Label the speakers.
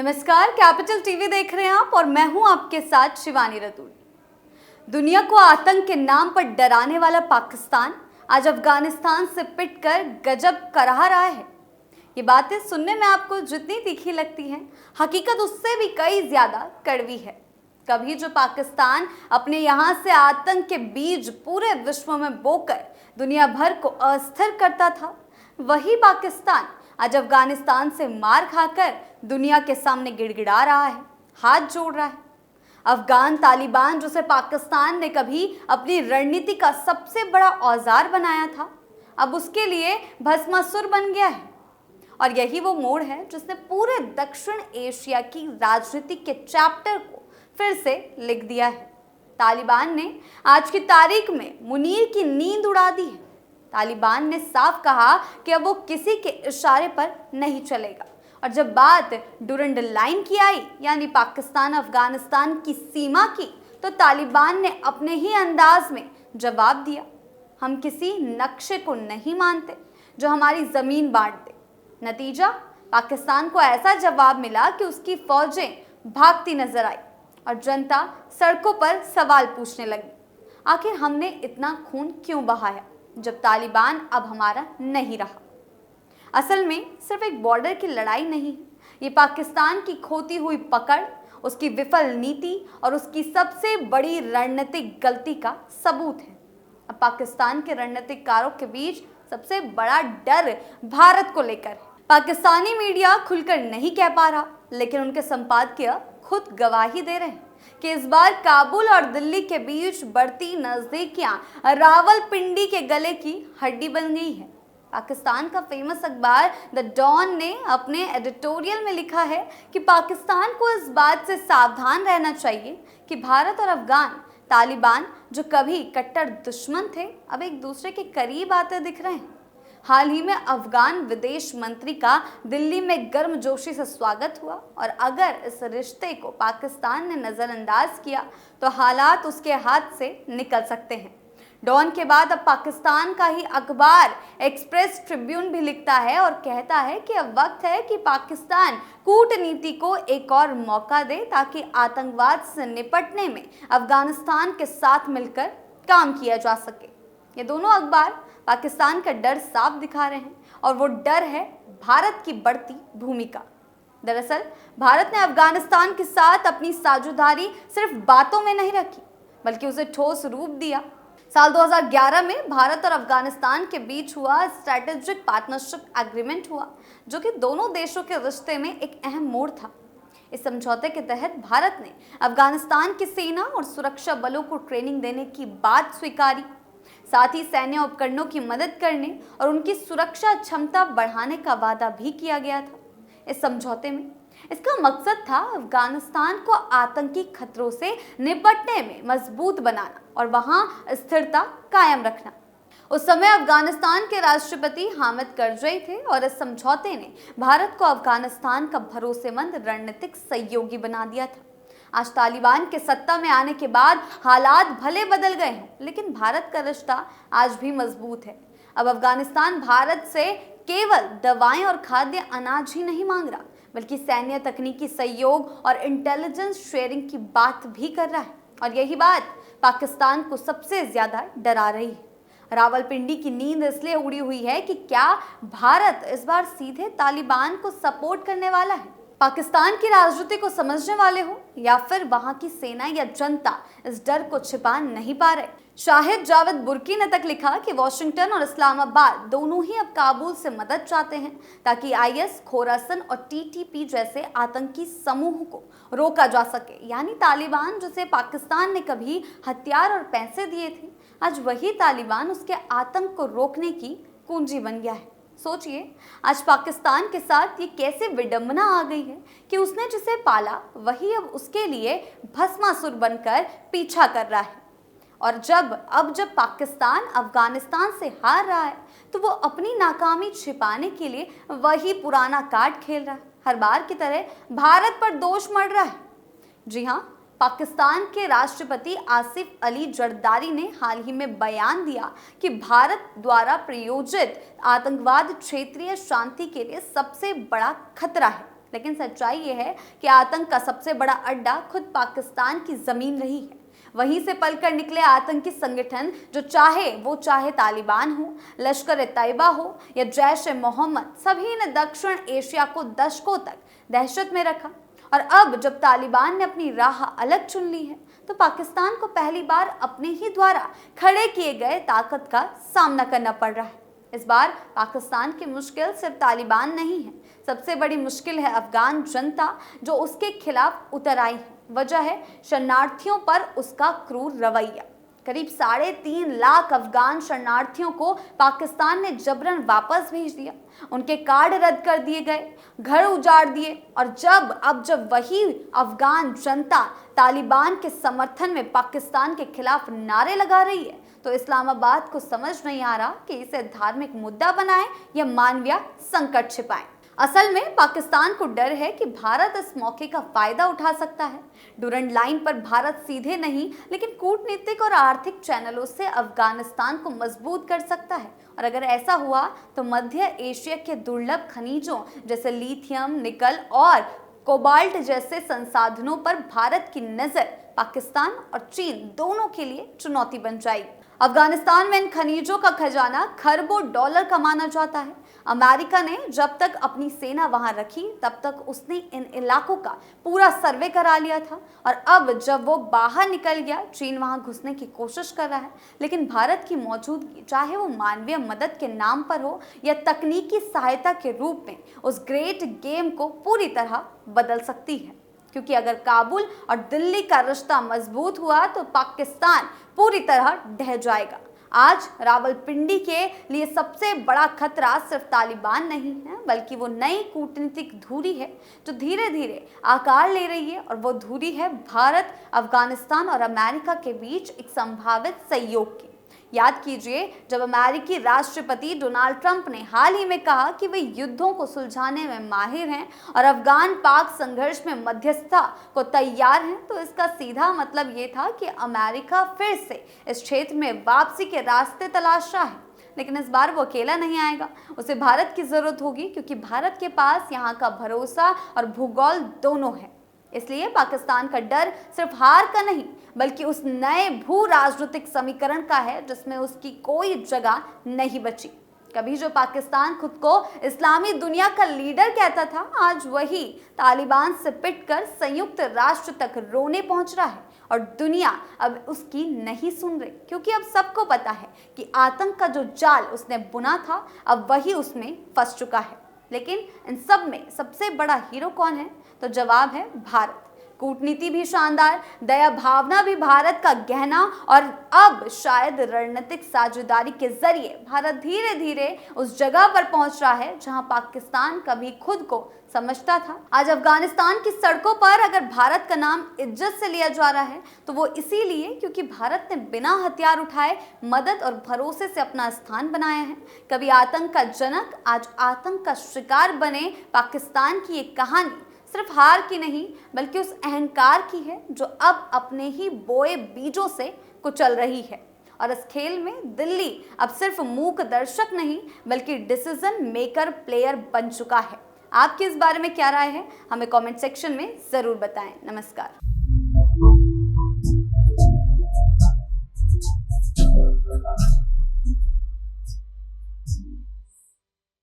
Speaker 1: नमस्कार, capital TV देख रहे हैं आप और मैं हूं आपके साथ शिवानी रतूड़ी। दुनिया को आतंक के नाम पर डराने वाला पाकिस्तान आज अफगानिस्तान से पिटकर गजब करा रहा है। ये बातें सुनने में आपको जितनी तीखी लगती हैं, हकीकत उससे भी कई ज्यादा कड़वी है। कभी जो पाकिस्तान अपने यहाँ से आतंक के बीज पूरे विश्व में बोकर दुनिया भर को अस्थिर करता था, वही पाकिस्तान आज अफगानिस्तान से मार खाकर दुनिया के सामने गिड़गिड़ा रहा है, हाथ जोड़ रहा है। अफगान तालिबान, जिसे पाकिस्तान ने कभी अपनी रणनीति का सबसे बड़ा औजार बनाया था, अब उसके लिए भस्मासुर बन गया है। और यही वो मोड़ है जिसने पूरे दक्षिण एशिया की राजनीति के चैप्टर को फिर से लिख दिया है। तालिबान ने आज की तारीख में मुनीर की नींद उड़ा दी है। तालिबान ने साफ कहा कि अब वो किसी के इशारे पर नहीं चलेगा। और जब बात डुरंड लाइन की आई, यानी पाकिस्तान अफगानिस्तान की सीमा की, तो तालिबान ने अपने ही अंदाज में जवाब दिया, हम किसी नक्शे को नहीं मानते जो हमारी ज़मीन बांट दे। नतीजा, पाकिस्तान को ऐसा जवाब मिला कि उसकी फौजें भागती नजर आई और जनता सड़कों पर सवाल पूछने लगी, आखिर हमने इतना खून क्यों बहाया जब तालिबान अब हमारा नहीं रहा। असल में सिर्फ एक बॉर्डर की लड़ाई नहीं है, ये पाकिस्तान की खोती हुई पकड़, उसकी विफल नीति और उसकी सबसे बड़ी रणनीतिक गलती का सबूत है। अब पाकिस्तान के रणनीतिकारों के बीच सबसे बड़ा डर भारत को लेकर है। पाकिस्तानी मीडिया खुलकर नहीं कह पा रहा, लेकिन उनके संपादकीय खुद गवाही दे रहे हैं कि इस बार काबुल और दिल्ली के बीच बढ़ती नजदीकियां रावलपिंडी के गले की हड्डी बन गई है। पाकिस्तान का फेमस अखबार द डॉन ने अपने एडिटोरियल में लिखा है कि पाकिस्तान को इस बात से सावधान रहना चाहिए कि भारत और अफगान तालिबान, जो कभी कट्टर दुश्मन थे, अब एक दूसरे के करीब आते दिख रहे हैं। हाल ही में अफगान विदेश मंत्री का दिल्ली में गर्मजोशी से स्वागत हुआ और अगर इस रिश्ते को पाकिस्तान ने नज़रअंदाज किया तो हालात उसके हाथ से निकल सकते हैं। डॉन के बाद अब पाकिस्तान का ही अखबार एक्सप्रेस ट्रिब्यून भी लिखता है और कहता है कि अब वक्त है कि पाकिस्तान कूटनीति को एक और मौका दे ताकि आतंकवाद से निपटने में अफगानिस्तान के साथ मिलकर काम किया जा सके। ये दोनों अखबार पाकिस्तान का डर साफ दिखा रहे हैं और वो डर है भारत की बढ़ती भूमिका। दरअसल भारत ने अफगानिस्तान के साथ अपनी साझेदारी सिर्फ बातों में नहीं रखी, बल्कि उसे ठोस रूप दिया। साल 2011 में भारत और अफगानिस्तान के बीच हुआ स्ट्रैटेजिक पार्टनरशिप एग्रीमेंट हुआ, जो कि दोनों देशों के रिश्ते में एक अहम मोड़ था। इस समझौते के तहत भारत ने अफगानिस्तान की सेना और सुरक्षा बलों को ट्रेनिंग देने की बात स्वीकारी, साथ ही सैन्य उपकरणों की मदद करने और उनकी सुरक्षा क्षमता बढ़ाने का वादा भी किया गया था। इस समझौते में इसका मकसद था अफगानिस्तान को आतंकी खतरों से निपटने में मजबूत बनाना और वहां स्थिरता कायम रखना। उस समय अफगानिस्तान के राष्ट्रपति हामिद करजई थे और इस समझौते ने भारत को अफगानिस्तान का भरोसेमंद रणनीतिक सहयोगी बना दिया था। आज तालिबान के सत्ता में आने के बाद हालात भले बदल गए हैं, लेकिन भारत का रिश्ता आज भी मजबूत है। अब अफगानिस्तान भारत से केवल दवाएं और खाद्य अनाज ही नहीं मांग रहा, बल्कि सैन्य तकनीकी सहयोग और इंटेलिजेंस शेयरिंग की बात भी कर रहा है। और यही बात पाकिस्तान को सबसे ज्यादा डरा रही है। रावलपिंडी की नींद इसलिए उड़ी हुई है कि क्या भारत इस बार सीधे तालिबान को सपोर्ट करने वाला है? पाकिस्तान की राजनीति को समझने वाले हो या फिर वहां की सेना या जनता इस डर को छिपा नहीं पा रहे। शाहिद जावेद बुर्की ने तक लिखा कि वॉशिंगटन और इस्लामाबाद दोनों ही अब काबुल से मदद चाहते हैं ताकि आईएस, खोरासन और टीटीपी जैसे आतंकी समूह को रोका जा सके। यानी तालिबान, जिसे पाकिस्तान ने कभी हथियार और पैसे दिए थे, आज वही तालिबान उसके आतंक को रोकने की कुंजी बन गया है। सोचिए, आज पाकिस्तान के साथ ये कैसे विडंबना आ गई है कि उसने जिसे पाला वही अब उसके लिए भस्मासुर बनकर पीछा कर रहा है। और जब पाकिस्तान अफगानिस्तान से हार रहा है, तो वो अपनी नाकामी छिपाने के लिए वही पुराना कार्ड खेल रहा है। हर बार की तरह भारत पर दोष मढ़ रहा है। जी हाँ, पाकिस्तान के राष्ट्रपति आसिफ अली जरदारी ने हाल ही में बयान दिया कि भारत द्वारा प्रायोजित आतंकवाद क्षेत्रीय शांति के लिए सबसे बड़ा खतरा है। लेकिन सच्चाई ये है कि आतंक का सबसे बड़ा अड्डा खुद पाकिस्तान की जमीन रही है। वहीं से पलकर निकले आतंकी संगठन, जो चाहे तालिबान हो, लश्कर तैयबा हो या जैश ए मोहम्मद, सभी ने दक्षिण एशिया को दशकों तक दहशत में रखा। और अब जब तालिबान ने अपनी राह अलग चुन ली है, तो पाकिस्तान को पहली बार अपने ही द्वारा खड़े किए गए ताकत का सामना करना पड़ रहा है। इस बार पाकिस्तान की मुश्किल सिर्फ तालिबान नहीं है, सबसे बड़ी मुश्किल है अफगान जनता, जो उसके खिलाफ उतर आई है। वजह है शरणार्थियों पर उसका क्रूर रवैया। करीब 3.5 लाख अफगान शरणार्थियों को पाकिस्तान ने जबरन वापस भेज दिया, उनके कार्ड रद्द कर दिए गए, घर उजाड़ दिए। और जब वही अफगान जनता तालिबान के समर्थन में पाकिस्तान के खिलाफ नारे लगा रही है, तो इस्लामाबाद को समझ नहीं आ रहा कि इसे धार्मिक मुद्दा बनाएं या मानवीय संकट छिपाएं। असल में पाकिस्तान को डर है कि भारत इस मौके का फायदा उठा सकता है। डूरंड लाइन पर भारत सीधे नहीं, लेकिन कूटनीतिक और आर्थिक चैनलों से अफगानिस्तान को मजबूत कर सकता है। और अगर ऐसा हुआ तो मध्य एशिया के दुर्लभ खनिजों जैसे लिथियम, निकल और कोबाल्ट जैसे संसाधनों पर भारत की नजर पाकिस्तान और चीन दोनों के लिए चुनौती बन जाएगी। अफगानिस्तान में इन खनिजों का खजाना खरबों डॉलर का माना जाता है। अमेरिका ने जब तक अपनी सेना वहां रखी, तब तक उसने इन इलाकों का पूरा सर्वे करा लिया था। और अब जब वो बाहर निकल गया, चीन वहां घुसने की कोशिश कर रहा है। लेकिन भारत की मौजूदगी, चाहे वो मानवीय मदद के नाम पर हो या तकनीकी सहायता के रूप में, उस ग्रेट गेम को पूरी तरह बदल सकती है। क्योंकि अगर काबुल और दिल्ली का रिश्ता मजबूत हुआ तो पाकिस्तान पूरी तरह ढह जाएगा। आज रावलपिंडी के लिए सबसे बड़ा खतरा सिर्फ तालिबान नहीं है, बल्कि वो नई कूटनीतिक धुरी है जो धीरे धीरे आकार ले रही है। और वो धुरी है भारत, अफगानिस्तान और अमेरिका के बीच एक संभावित सहयोग की। याद कीजिए, जब अमेरिकी राष्ट्रपति डोनाल्ड ट्रंप ने हाल ही में कहा कि वे युद्धों को सुलझाने में माहिर हैं और अफगान पाक संघर्ष में मध्यस्थता को तैयार हैं, तो इसका सीधा मतलब ये था कि अमेरिका फिर से इस क्षेत्र में वापसी के रास्ते तलाश रहा है। लेकिन इस बार वो अकेला नहीं आएगा, उसे भारत की जरूरत होगी, क्योंकि भारत के पास यहाँ का भरोसा और भूगोल दोनों है। इसलिए पाकिस्तान का डर सिर्फ हार का नहीं, बल्कि उस नए भू राजनीतिक समीकरण का है जिसमें उसकी कोई जगह नहीं बची। कभी जो पाकिस्तान खुद को इस्लामी दुनिया का लीडर कहता था, आज वही तालिबान से पिटकर संयुक्त राष्ट्र तक रोने पहुंच रहा है। और दुनिया अब उसकी नहीं सुन रही, क्योंकि अब सबको पता है कि आतंक का जो जाल उसने बुना था, अब वही उसमें फंस चुका है। लेकिन इन सब में सबसे बड़ा हीरो कौन है? तो जवाब है भारत। कूटनीति भी शानदार, दया भावना भी भारत का गहना, और अब शायद रणनीतिक साझेदारी के जरिए भारत धीरे धीरे उस जगह पर पहुंच रहा है जहां पाकिस्तान कभी खुद को समझता था। आज अफगानिस्तान की सड़कों पर अगर भारत का नाम इज्जत से लिया जा रहा है, तो वो इसीलिए क्योंकि भारत ने बिना हथियार उठाए मदद और भरोसे से अपना स्थान बनाया है। कभी आतंक का जनक, आज आतंक का शिकार बने पाकिस्तान की एक कहानी सिर्फ हार की नहीं, बल्कि उस अहंकार की है जो अब अपने ही बोए बीजों से कुचल रही है। और इस खेल में दिल्ली अब सिर्फ मूक दर्शक नहीं, बल्कि डिसीजन मेकर प्लेयर बन चुका है। आपकी इस बारे में क्या राय है? हमें कमेंट सेक्शन में जरूर बताएं। नमस्कार।